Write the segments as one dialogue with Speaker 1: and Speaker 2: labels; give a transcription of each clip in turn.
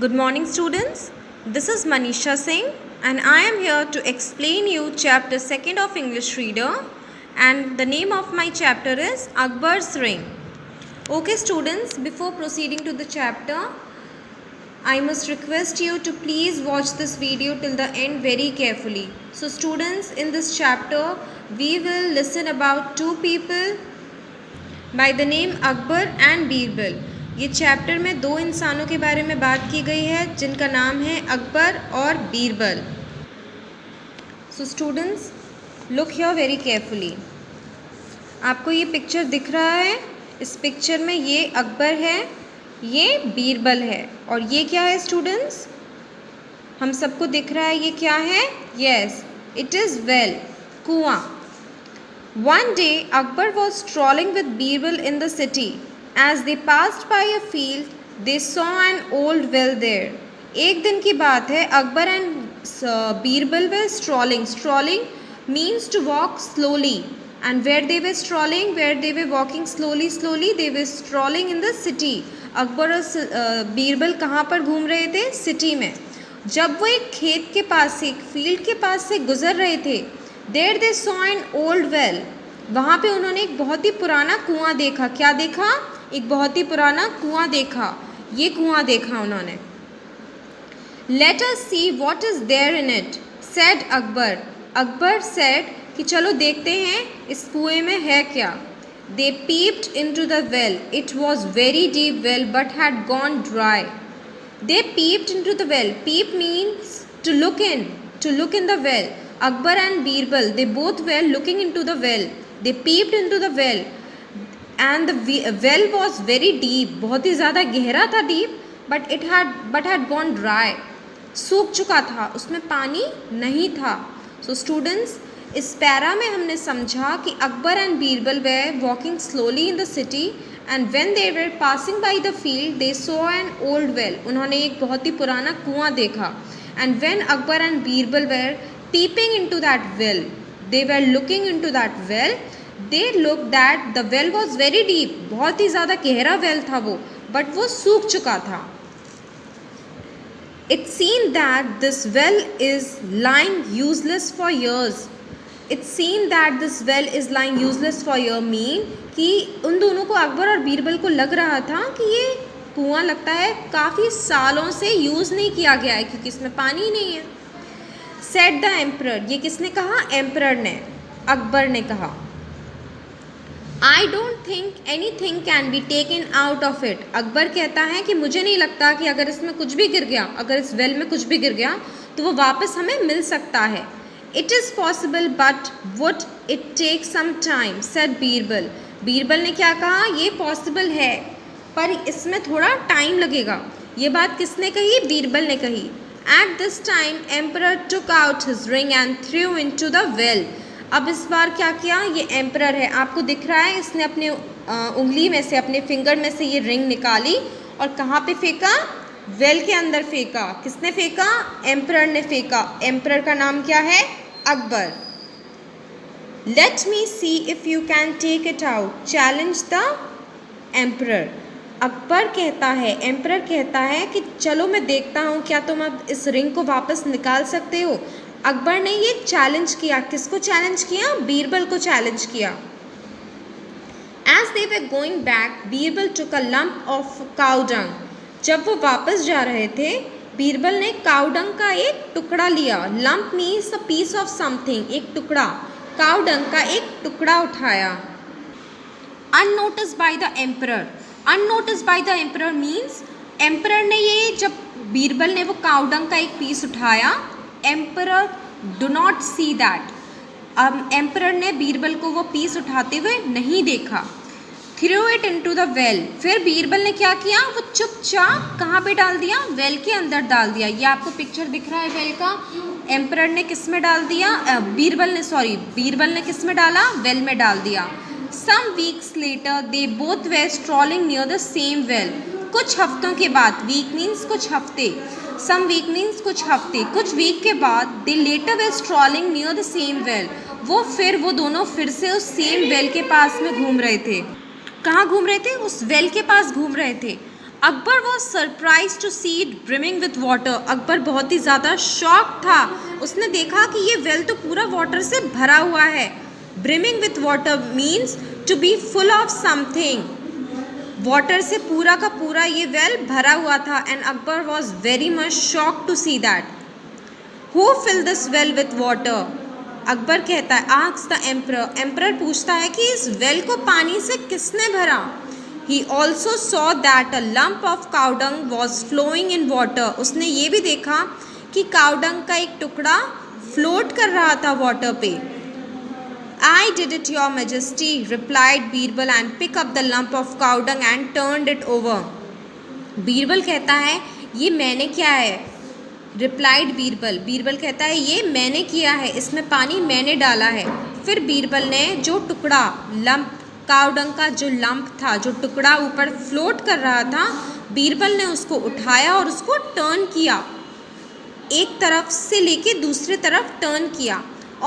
Speaker 1: Good morning, students. This is Manisha Singh, and I am here to explain you chapter 2nd of English Reader, and the name of my chapter is Akbar's Ring. Okay, students, before proceeding to the chapter, I must request you to please watch this video till the end very carefully. So, students, in this chapter, we will listen about two people by the name Akbar and Birbal. ये chapter में दो इंसानों के बारे में बात की गई है जिनका नाम है अकबर और Birbal. So students, look here very carefully. आपको ये पिक्चर दिख रहा है. इस पिक्चर में ये अकबर है, ये बीरबल है, और ये क्या है स्टूडेंट्स? हम सबको दिख रहा है ये क्या है? यस, इट इज़ वेल, कुआं. One day Akbar was strolling with Birbal in the city. As they passed by a field, they saw an old well there. एक दिन की बात है, Akbar and Birbal were strolling. Strolling means to walk slowly. And where they were strolling, where they were walking slowly, they were strolling in the city. Akbar और बीरबल कहाँ पर घूम रहे थे? सिटी में. जब वो एक खेत के पास से, एक फील्ड के पास से गुजर रहे थे, there they saw an old well. वहाँ पे उन्होंने एक बहुत ही पुराना कुआं देखा. क्या देखा? एक बहुत ही पुराना कुआं देखा. ये कुआं देखा उन्होंने. Let us see what is there in it, said Akbar. Akbar said कि चलो देखते हैं इस कुएं में है क्या. They peeped into the well. It was very deep well but had gone dry. They peeped into the well. Peep means to look in the well. Akbar and Birbal, they both were looking into the well. They peeped into the well, and the well was very deep. बहुत ही ज़्यादा गहरा था, deep, but had gone dry. सूख चुका था, उसमें पानी नहीं था. So students, इस पैरा में हमने समझा कि Akbar and Birbal were walking slowly in the city, and when they were passing by the field, they saw an old well. उन्होंने एक बहुत ही पुराना कुआं देखा. And when Akbar and Birbal were peeping into that well, they were looking into that well, they looked that the well was very deep. बहुत ही ज़्यादा गहरा well था वो, but वो सूख चुका था. It seemed that this well is lying useless for years. It seemed that this well is lying useless for years mean कि उन दोनों को, अकबर और बीरबल को लग रहा था कि ये कुआं लगता है काफ़ी सालों से यूज़ नहीं किया गया है क्योंकि इसमें पानी ही नहीं है. Said the emperor. ये किसने कहा? एम्परर ने, अकबर ने कहा. I don't think any thing can be taken out of it. Akbar कहता है कि मुझे नहीं लगता कि अगर इसमें कुछ भी गिर गया, अगर इस वेल में कुछ भी गिर गया तो वो वापस हमें मिल सकता है. It is possible but would it take some time, said Birbal. Birbal ने क्या कहा? ये पॉसिबल है पर इसमें थोड़ा टाइम लगेगा. ये बात किसने कही? बीरबल ने कही. At this time, Emperor took out his ring and threw into the well. अब इस बार क्या किया? ये एम्परर है, आपको दिख रहा है, इसने अपने उंगली में से, अपने फिंगर में से ये रिंग निकाली और कहाँ पे फेंका? वेल के अंदर फेंका. किसने फेंका? एम्परर ने फेंका. एम्परर का नाम क्या है? Akbar. Let me see if you can take it out, challenged the emperor. Akbar कहता है, एम्परर कहता है कि चलो मैं देखता हूँ क्या तुम अब इस रिंग को वापस निकाल सकते हो. अकबर ने ये चैलेंज किया. किसको चैलेंज किया? बीरबल को चैलेंज किया. As they were going back, Birbal took a lump of cow dung. जब वो वापस जा रहे थे, बीरबल ने काउ डंग का एक टुकड़ा लिया. Lump means a piece of something, एक टुकड़ा. काउ डंग का एक टुकड़ा उठाया. Unnoticed by the emperor. Unnoticed by the emperor means emperor ने ये, जब बीरबल ने वो काउडंग का एक पीस उठाया, emperor do not see that. अब एम्परर ने बीरबल को वो पीस उठाते हुए नहीं देखा. Through it into the well. फिर बीरबल ने क्या किया? वो चुपचाप कहाँ पे डाल दिया? वेल के अंदर डाल दिया. ये आपको पिक्चर दिख रहा है वेल का. एम्परर ने किस में डाल दिया? बीरबल ने किस में डाला? वेल में डाल दिया. Some weeks later, they both were strolling near the same well. कुछ हफ्तों के बाद, week means कुछ हफ्ते, some week means कुछ हफ्ते, कुछ week के बाद, they later were strolling near the same well. वो दोनों फिर से उस same well के पास में घूम रहे थे. कहाँ घूम रहे थे? उस well के पास घूम रहे थे. Akbar was surprise to see it brimming with water. Akbar बहुत ही ज़्यादा शॉक था. उसने देखा कि ये वेल तो पूरा वाटर से भरा हुआ है. Brimming with water means to be full of something. Water से पूरा का पूरा ये वेल भरा हुआ था. And Akbar was very much shock to see that. Who fill this well with water? Akbar कहता है, आस्क्स द एम्परर. एम्परर पूछता है कि इस वेल को पानी से किसने भरा? He also saw that a lump of cow dung was flowing in water. उसने ये भी देखा कि काउडंग का एक टुकड़ा फ्लोट कर रहा था वाटर पे. I did it, your majesty, replied Birbal, and pick up the lump of cow dung and turned it over. Birbal कहता है, ये मैंने किया है. रिप्लाइड बीरबल. बीरबल कहता है, ये मैंने किया है, इसमें पानी मैंने डाला है. फिर बीरबल ने जो टुकड़ा लंप काउडंग का जो लंप था, जो टुकड़ा ऊपर फ्लोट कर रहा था, बीरबल ने उसको उठाया और उसको टर्न किया. एक तरफ से लेके दूसरी तरफ टर्न किया.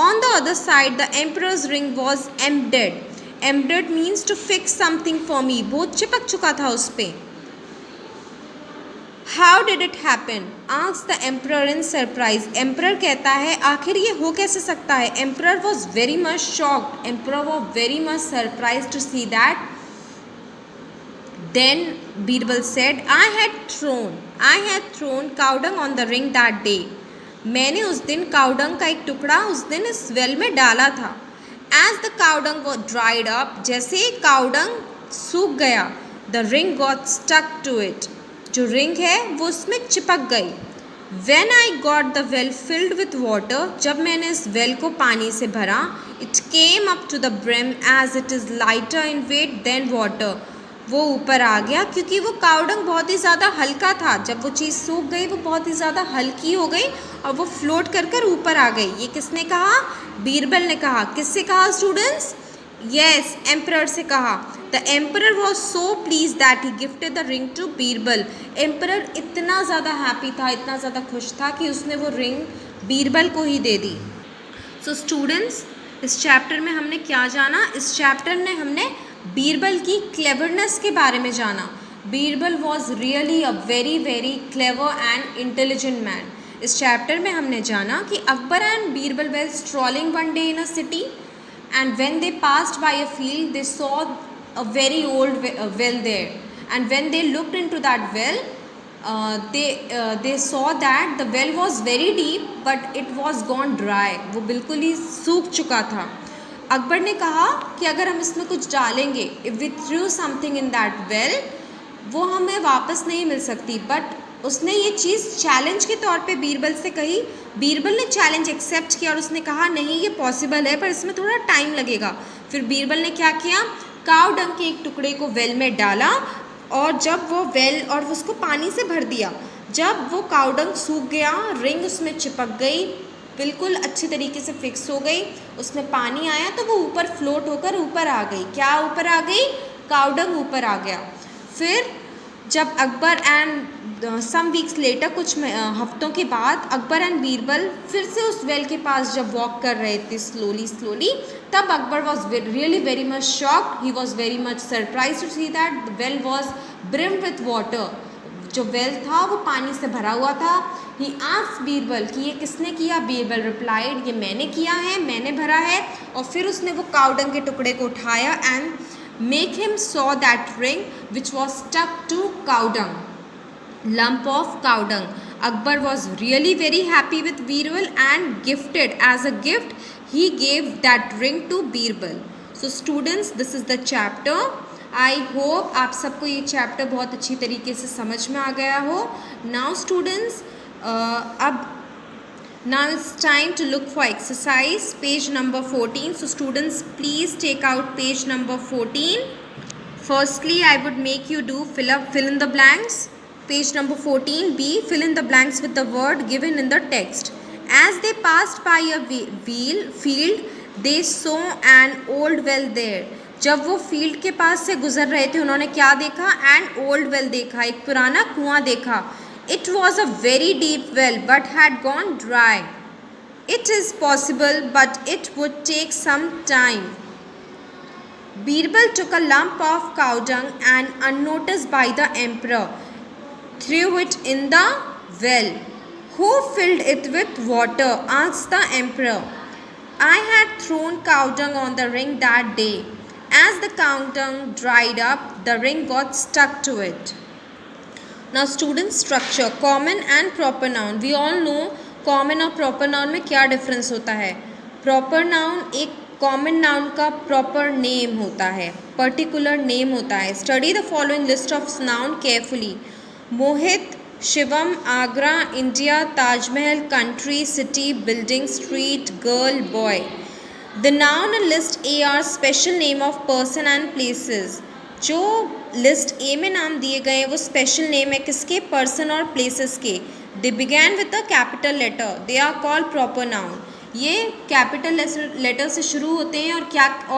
Speaker 1: On the other side the emperor's ring was embedded. Embedded means to fix something for me. वो चिपक चुका था उस पर. How did it happen? Asks the emperor in surprise. Emperor कहता है, आखिर ये हो कैसे सकता है? Emperor was very much shocked. Emperor was very much surprise to see that. Then Birbal said, I had thrown cow dung on the ring that day. मैंने उस दिन काउडंग का एक टुकड़ा उस दिन इस वेल में डाला था. As the cow dung was dried up, जैसे ही काउडंग सूख गया, the ring got stuck to it. जो रिंग है वो उसमें चिपक गई. When I got the well filled with water, जब मैंने इस वेल को पानी से भरा, it came up to the brim as it is lighter in weight than water. वो ऊपर आ गया क्योंकि वो काउडंग बहुत ही ज़्यादा हल्का था. जब वो चीज़ सूख गई वो बहुत ही ज़्यादा हल्की हो गई और वो फ्लोट कर कर ऊपर आ गई. ये किसने कहा? बीरबल ने कहा. किससे कहा स्टूडेंट्स? यस, एम्परर से कहा. The emperor was so please that he gifted the ring to Birbal. Emperor इतना ज़्यादा हैप्पी था, इतना ज़्यादा खुश था कि उसने वो रिंग बीरबल को ही दे दी. सो स्टूडेंट्स, इस चैप्टर में हमने क्या जाना? इस चैप्टर में हमने बीरबल की क्लेवरनेस के बारे में जाना. Birbal was really a very very clever and intelligent man. इस चैप्टर में हमने जाना कि Akbar and Birbal were strolling one day in a city, and when they passed by a field they saw a very old well there, and when they looked into that well they saw that the well was very deep but it was gone dry. वो बिल्कुल ही सूख चुका था. अकबर ने कहा कि अगर हम इसमें कुछ डालेंगे, if we threw something in that well, वो हमें वापस नहीं मिल सकती. बट उसने ये चीज़ चैलेंज के तौर पे बीरबल से कही. बीरबल ने चैलेंज एक्सेप्ट किया और उसने कहा नहीं, ये पॉसिबल है पर इसमें थोड़ा टाइम लगेगा. फिर बीरबल ने क्या किया? काऊ डंग के एक टुकड़े को वेल में डाला और जब वो वेल और उसको पानी से भर दिया. जब वो काऊ डंग सूख गया, रिंग उसमें चिपक गई, बिल्कुल अच्छी तरीके से फिक्स हो गई. उसमें पानी आया तो वो ऊपर फ्लोट होकर ऊपर आ गई. क्या ऊपर आ गई? काऊ डंग ऊपर आ गया. फिर जब Akbar and some weeks later, कुछ हफ्तों के बाद अकबर एंड बीरबल फिर से उस वेल के पास जब वॉक कर रहे थे स्लोली, तब Akbar was really very much shocked. He was very much surprise to see that the well was brimmed with water. जो वेल था वो पानी से भरा हुआ था. ही आस्क्ड बीरबल कि ये किसने किया? बीरबल रिप्लाइड, ये मैंने किया है, मैंने भरा है. और फिर उसने वो काउडंग के टुकड़े को उठाया and make him saw that ring which was stuck to cow dung, lump of cow dung. Akbar was really very happy with Birbal and gifted as a gift he gave that ring to Birbal. So students, this is the chapter. I hope आप सबको ये chapter बहुत अच्छी तरीके से समझ में आ गया हो. Now students, now it's time to look for exercise, page number 14. So students, please take out page number 14. Firstly, I would make you do fill in the blanks. Page number 14, B, fill in the blanks with the word given in the text. As they passed by a field, they saw an old well there. जब वो field के पास से गुजर रहे थे, उन्होंने क्या देखा? An old well देखा, एक पुराना कुआं देखा. It was a very deep well but had gone dry. It is possible but it would take some time. Birbal took a lump of cow dung and unnoticed by the emperor. threw it in the well. Who filled it with water? Asked the emperor. I had thrown cow dung on the ring that day. As the cow dung dried up, the ring got stuck to it. Now student structure, common and proper noun. We all know common और proper noun में क्या difference होता है. Proper noun एक common noun का proper name होता है, particular name होता है. Study the following list of noun carefully. Mohit, Shivam, Agra, India, Taj Mahal, country, city, building, street, girl, boy. The noun and list A are special name of person and places. जो list A में नाम दिए गए हैं वो special name है किसके? Person और प्लेसेस के. They begin with a capital letter, they are called proper noun. ये कैपिटल लेटर से शुरू होते हैं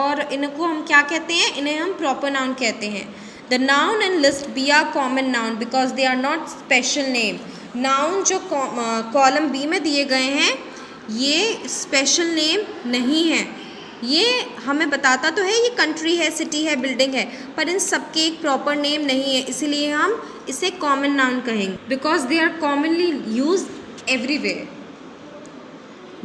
Speaker 1: और इनको हम क्या कहते हैं? इन्हें हम प्रॉपर नाउन कहते हैं. The noun and list B are common noun because they are not special name. Noun जो कॉलम बी में दिए गए हैं ये स्पेशल नेम नहीं है. ये हमें बताता तो है ये कंट्री है, सिटी है, बिल्डिंग है, पर इन सबके एक प्रॉपर नेम नहीं है, इसलिए हम इसे कॉमन नाउन कहेंगे because they are commonly use everywhere.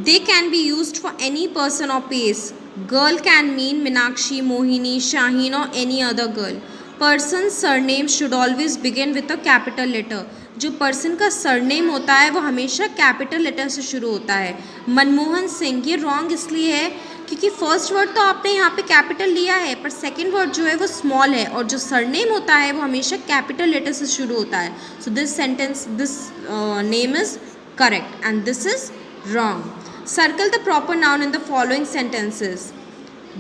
Speaker 1: They can be use for any person और place. Girl can mean Meenakshi, Mohini, Shaheen और any other girl. Person surname should always begin with a capital letter. जो person का surname होता है वो हमेशा capital letter से शुरू होता है. मनमोहन सिंह, ये रॉन्ग इसलिए है क्योंकि फर्स्ट वर्ड तो आपने यहाँ पे कैपिटल लिया है पर सेकंड वर्ड जो है वो स्मॉल है और जो सरनेम होता है वो हमेशा कैपिटल लेटर से शुरू होता है. So this sentence, this name is correct and this is wrong. Circle the proper noun in the following sentences.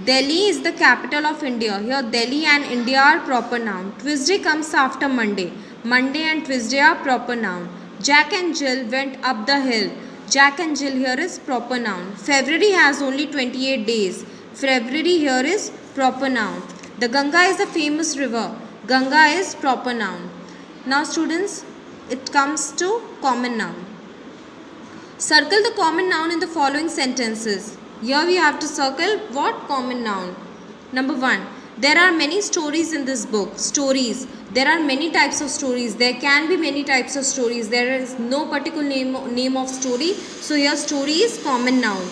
Speaker 1: Delhi is the capital of India. Here Delhi and India are proper noun. Tuesday comes after Monday. Monday and Tuesday are proper noun. Jack and Jill went up the hill. Jack and Jill here is proper noun. February has only 28 days. February here is proper noun. The Ganga is a famous river. Ganga is proper noun. Now students, it comes to common noun. Circle the common noun in the following sentences. Here we have to circle what common noun. Number 1. There are many stories in this book. Stories. There are many types of stories. There can be many types of stories. There is no particular name of story. So here story is common noun.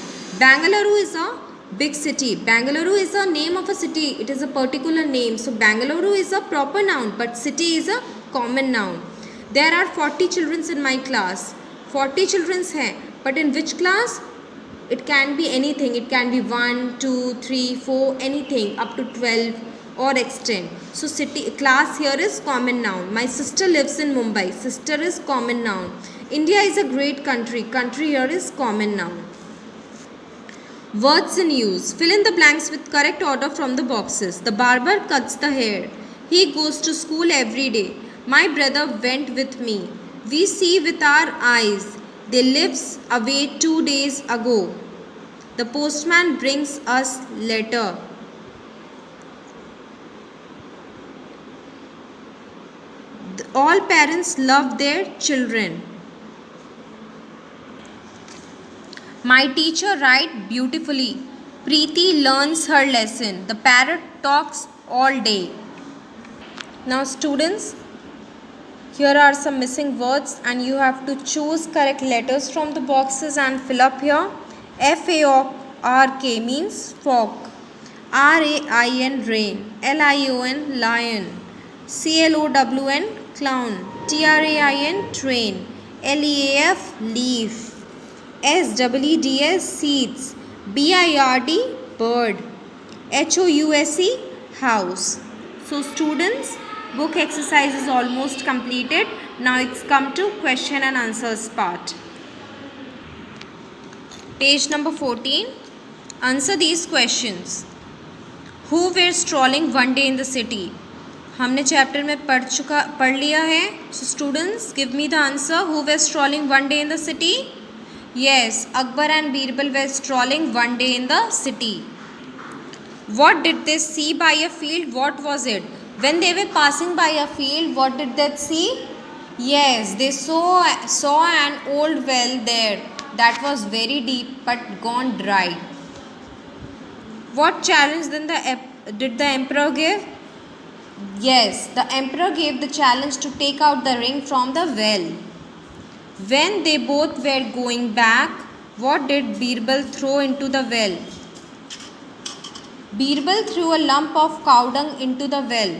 Speaker 1: Bangalore is a big city. Bangalore is a name of a city. It is a particular name. So Bangalore is a proper noun but city is a common noun. There are 40 children in my class. 40 children हैं but in which class? It can be anything. It can be 1, 2, 3, 4, anything up to 12 or extend. So city class here is common noun. My sister lives in Mumbai. Sister is common noun. India is a great country. Country here is common noun. Words in use. Fill in the blanks with correct order from the boxes. The barber cuts the hair. He goes to school every day. My brother went with me. We see with our eyes. They lives away 2 days ago. The postman brings us letter. All parents love their children. My teacher writes beautifully. Preeti learns her lesson. The parrot talks all day. Now students, here are some missing words and you have to choose correct letters from the boxes and fill up here. F-A-R-K means fork. R-A-I-N rain. L-I-O-N lion. C-L-O-W-N clown. T-R-A-I-N train. L-E-A-F leaf. S-E-E-D-S seeds. B-I-R-D bird. H-O-U-S-E house. So students, book exercise is almost completed. Now it's come to question and answers part. Page number 14. Answer these questions. Who were strolling one day in the city? हमने chapter में पढ़ लिया है. So students, give me the answer. Who were strolling one day in the city? Yes, Akbar and Birbal were strolling one day in the city. What did they see by a field? What was it? When they were passing by a field, what did they see? Yes, they saw an old well there that was very deep but gone dry. What challenge then did the emperor give? Yes, the emperor gave the challenge to take out the ring from the well. When they both were going back, what did Birbal throw into the well? Birbal threw a lump of cow dung into the well.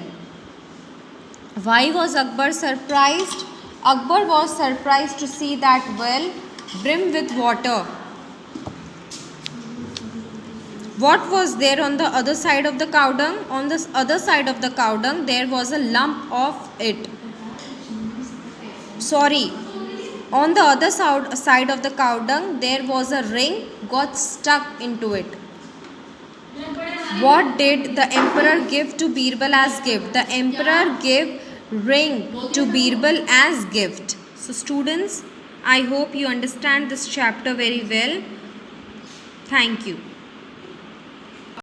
Speaker 1: Why was Akbar surprised? Akbar was surprised to see that well brim with water. What was there on the other side of the cow dung? On the other side of the cow dung, there was a lump of it. Sorry, on the other side of the cow dung, there was a ring got stuck into it. What did the emperor give to Birbal as gift? The emperor gave ring to Birbal as gift. So students, I hope you understand this chapter very well. Thank you.